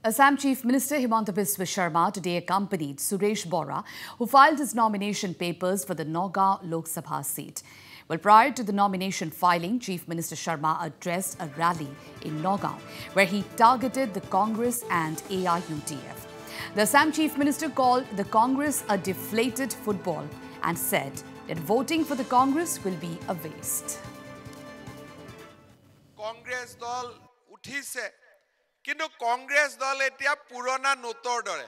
Assam Chief Minister Himanta Biswa Sharma today accompanied Suresh Bora, who filed his nomination papers for the Nagaon Lok Sabha seat. Well, prior to the nomination filing, Chief Minister Sharma addressed a rally in Nagaon, where he targeted the Congress and AIUDF. The Assam Chief Minister called the Congress a deflated football and said that voting for the Congress will be a waste. Congress dol uthise কিন্তু কংগ্রেস দল এতিয়া পুরনা নোটৰ দৰে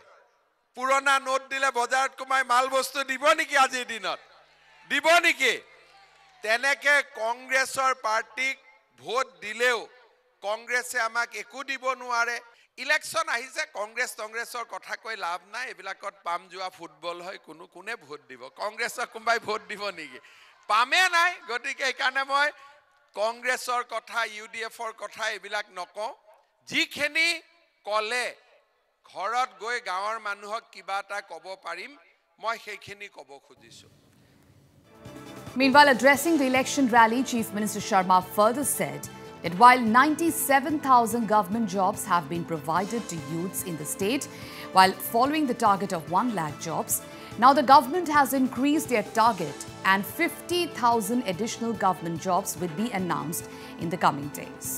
পুৰনা note দিলে বজাৰত কমাই মাল বস্তু দিব নেকি আজিৰ দিনত দিব নেকি তেনেকে কংগ্ৰেছৰ পাৰ্টিক ভোট দিলেও কংগ্ৰেছে আমাক একো দিব নোৱাৰে ইলেকশন আহিছে কংগ্ৰেছৰ কথা কৈ লাভ নাই এবিলাকত পাম যোৱা ফুটবল হয় কোনে ভোট দিব কংগ্ৰেছৰ কোনবাই ভোট দিব নেকি পামে নাই গতিকে এইকাৰণে মই কংগ্ৰেছৰ কথা ইউডিএফৰ কথা এবিলাক নকওঁ যিখিনি কলে ঘৰত গৈ গাঁৱৰ মানুহক কিবা এটা ক'ব পাৰিম মই সেইখিনি ক'ব খুজিছো Meanwhile, addressing the election rally, Chief Minister Sharma further said that while 97,000 government jobs have been provided to youths in the state, while following the target of 1 lakh jobs, now the government has increased their target and 50,000 additional government jobs will be announced in the coming days.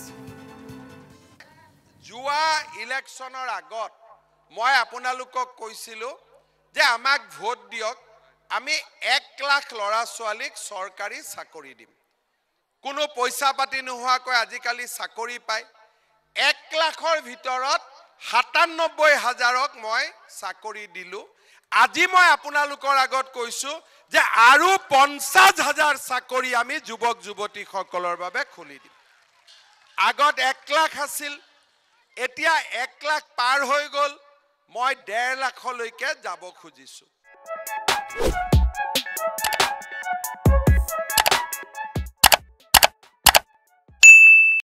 Jua electioner agot, moi apunalukok koisilu, je amak vote diok, আমি 1 লাখ লৰা ছোৱালীক সৰকাৰি চাকৰি দিম কোনো পইচা পাতি নোহোৱাকৈ আজিকালি চাকৰি পায় 1 লাখৰ ভিতৰত ৯৭,০০০ক মই চাকৰি দিলো আজি মই আপোনালোকৰ আগত কৈছো যে আৰু ৫০,০০০ চাকৰি আমি যুৱক যুৱতী সকলৰ বাবে খুলি দিম আগত 1 লাখ আছিল এতিয়া 1 লাখ পাৰ হৈ গল মই ১.৫ লাখলৈকে যাব খুজিছো